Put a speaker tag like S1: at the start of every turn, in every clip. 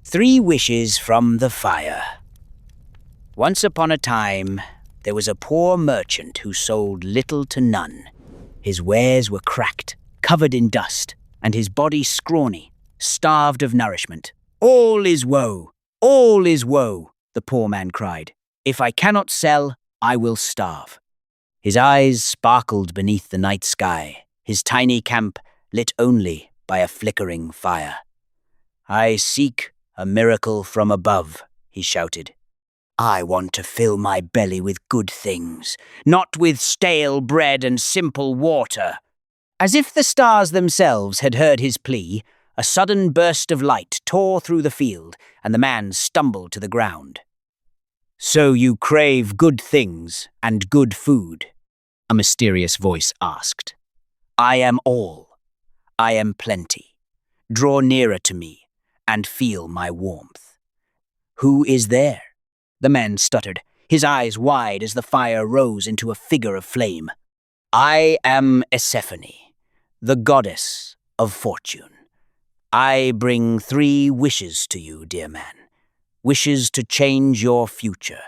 S1: 3 Wishes from the Fire. Once upon a time, there was a poor merchant who sold little to none. His wares were cracked, covered in dust, and his body scrawny, starved of nourishment. "All is woe! All is woe!" the poor man cried. "If I cannot sell, I will starve." His eyes sparkled beneath the night sky, his tiny camp lit only by a flickering fire. "I seek a miracle from above," he shouted. "I want to fill my belly with good things, not with stale bread and simple water." As if the stars themselves had heard his plea, a sudden burst of light tore through the field, and the man stumbled to the ground. "So you crave good things and good food?" a mysterious voice asked. "I am all. I am plenty. Draw nearer to me and feel my warmth." "Who is there?" the man stuttered, his eyes wide as the fire rose into a figure of flame. "I am Persephone, the goddess of fortune. I bring 3 wishes to you, dear man. Wishes to change your future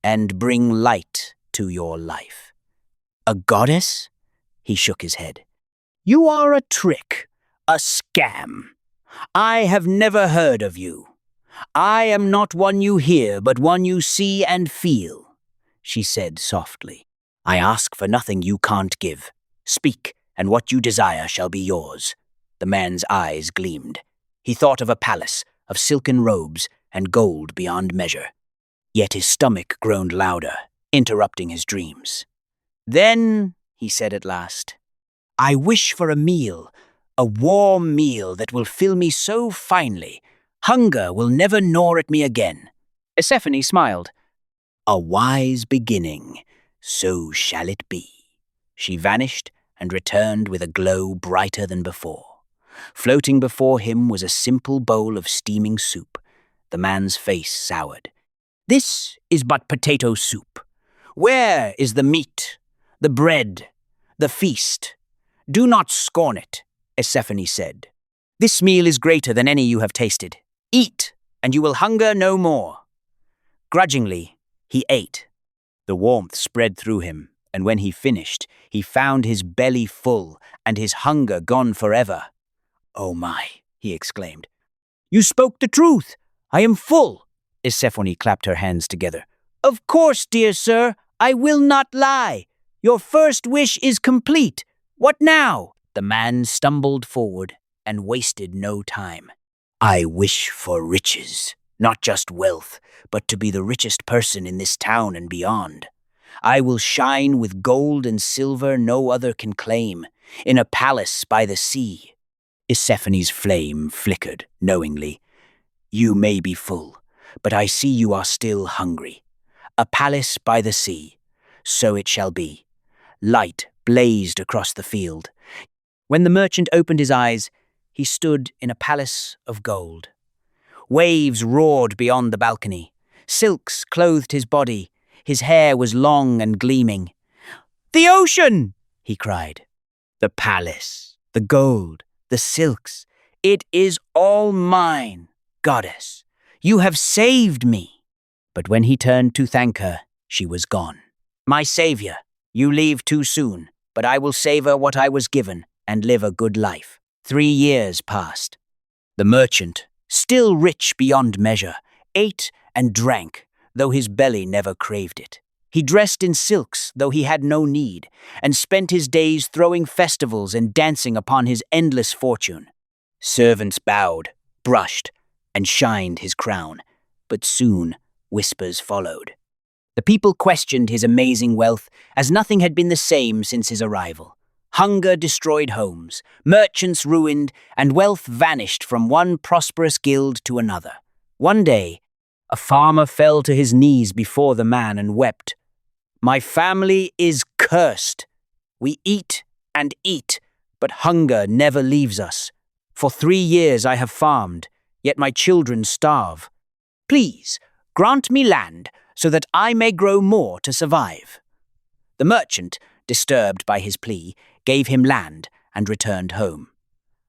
S1: and bring light to your life." "A goddess?" He shook his head. "You are a trick, a scam. I have never heard of you. I am not one you hear, but one you see and feel," she said softly. "I ask for nothing you can't give. Speak, and what you desire shall be yours." The man's eyes gleamed. He thought of a palace, of silken robes, and gold beyond measure. Yet his stomach groaned louder, interrupting his dreams. "Then," he said at last, "I wish for a meal, a warm meal that will fill me so finely, hunger will never gnaw at me again." Persephone smiled. "A wise beginning, so shall it be." She vanished and returned with a glow brighter than before. Floating before him was a simple bowl of steaming soup. The man's face soured. "This is but potato soup. Where is the meat, the bread, the feast? Do not scorn it," Persephone said. "This meal is greater than any you have tasted. Eat, and you will hunger no more." Grudgingly, he ate. The warmth spread through him, and when he finished, he found his belly full and his hunger gone forever. "Oh my," he exclaimed. "You spoke the truth. I am full." Persephone clapped her hands together. "Of course, dear sir, I will not lie. Your first wish is complete. What now?" The man stumbled forward and wasted no time. "I wish for riches, not just wealth, but to be the richest person in this town and beyond. I will shine with gold and silver no other can claim, in a palace by the sea." Persephone's flame flickered knowingly. "You may be full, but I see you are still hungry. A palace by the sea. So it shall be." Light blazed across the field. When the merchant opened his eyes, he stood in a palace of gold. Waves roared beyond the balcony. Silks clothed his body. His hair was long and gleaming. "The ocean!" he cried. "The palace, the gold, the silks. It is all mine, goddess. You have saved me." But when he turned to thank her, she was gone. "My savior, you leave too soon, but I will savor what I was given and live a good life." 3 years passed. The merchant, still rich beyond measure, ate and drank, though his belly never craved it. He dressed in silks, though he had no need, and spent his days throwing festivals and dancing upon his endless fortune. Servants bowed, brushed, and shined his crown, but soon whispers followed. The people questioned his amazing wealth, as nothing had been the same since his arrival. Hunger destroyed homes, merchants ruined, and wealth vanished from one prosperous guild to another. One day, a farmer fell to his knees before the man and wept. "My family is cursed. We eat and eat, but hunger never leaves us. For 3 years I have farmed, yet my children starve. Please, grant me land so that I may grow more to survive." The merchant, disturbed by his plea, gave him land and returned home.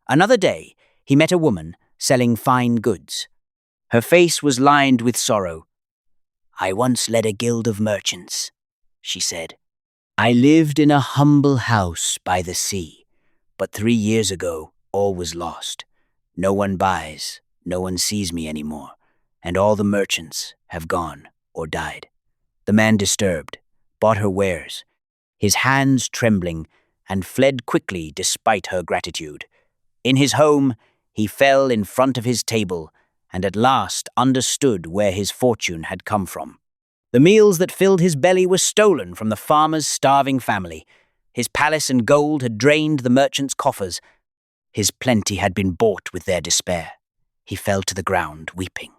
S1: Another day, he met a woman selling fine goods. Her face was lined with sorrow. "I once led a guild of merchants," she said. "I lived in a humble house by the sea, but 3 years ago all was lost. No one buys, no one sees me anymore, and all the merchants have gone or died." The man, disturbed, bought her wares, his hands trembling, and fled quickly despite her gratitude. In his home, he fell in front of his table and at last understood where his fortune had come from. The meals that filled his belly were stolen from the farmer's starving family. His palace and gold had drained the merchant's coffers. His plenty had been bought with their despair. He fell to the ground, weeping.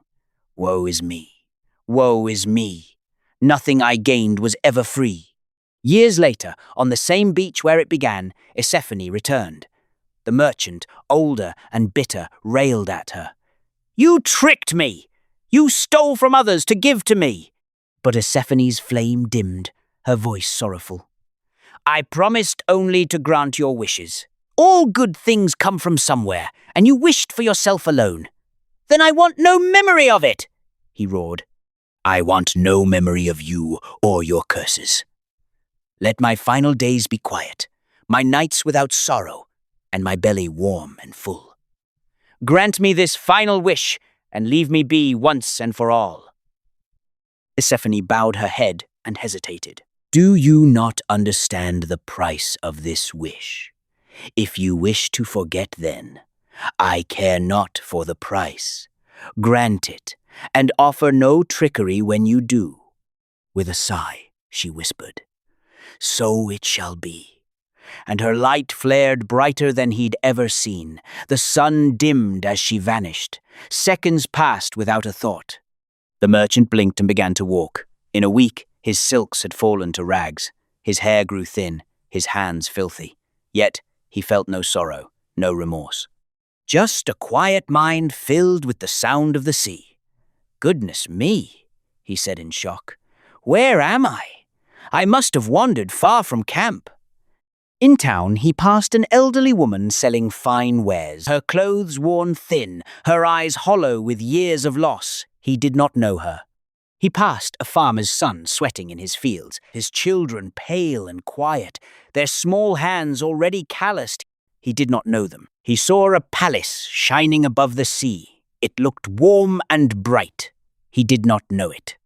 S1: "Woe is me! Woe is me! Nothing I gained was ever free." Years later, on the same beach where it began, Persephone returned. The merchant, older and bitter, railed at her. "You tricked me! You stole from others to give to me!" But Persephone's flame dimmed, her voice sorrowful. "I promised only to grant your wishes. All good things come from somewhere, and you wished for yourself alone. Then I want no memory of it," he roared. "I want no memory of you or your curses. Let my final days be quiet, my nights without sorrow, and my belly warm and full. Grant me this final wish, and leave me be once and for all." Persephone bowed her head and hesitated. "Do you not understand the price of this wish? If you wish to forget, then I care not for the price. Grant it, and offer no trickery when you do." With a sigh, she whispered, "So it shall be." And her light flared brighter than he'd ever seen. The sun dimmed as she vanished. Seconds passed without a thought. The merchant blinked and began to walk. In a week, his silks had fallen to rags. His hair grew thin, his hands filthy. Yet he felt no sorrow, no remorse. Just a quiet mind filled with the sound of the sea. "Goodness me," he said in shock. "Where am I? I must have wandered far from camp." In town, he passed an elderly woman selling fine wares, her clothes worn thin, her eyes hollow with years of loss. He did not know her. He passed a farmer's son sweating in his fields, his children pale and quiet, their small hands already calloused. He did not know them. He saw a palace shining above the sea. It looked warm and bright. He did not know it.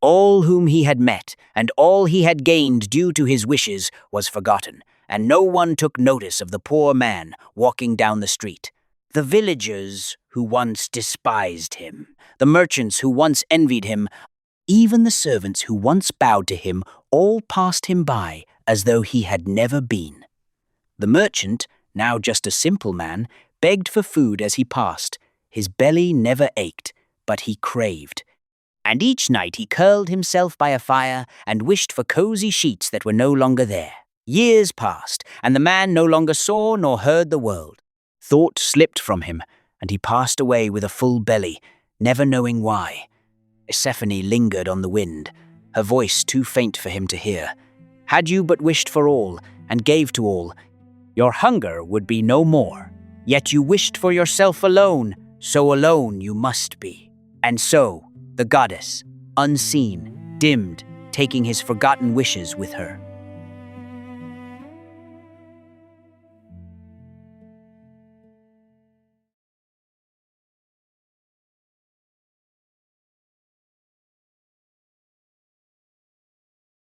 S1: All whom he had met, and all he had gained due to his wishes, was forgotten, and no one took notice of the poor man walking down the street. The villagers who once despised him, the merchants who once envied him, even the servants who once bowed to him, all passed him by as though he had never been. The merchant, now just a simple man, begged for food as he passed. His belly never ached, but he craved. And each night he curled himself by a fire and wished for cozy sheets that were no longer there. Years passed, and the man no longer saw nor heard the world. Thought slipped from him, and he passed away with a full belly, never knowing why. Persephone lingered on the wind, her voice too faint for him to hear. "Had you but wished for all, and gave to all, your hunger would be no more. Yet you wished for yourself alone, so alone you must be." And so, the goddess, unseen, dimmed, taking his forgotten wishes with her.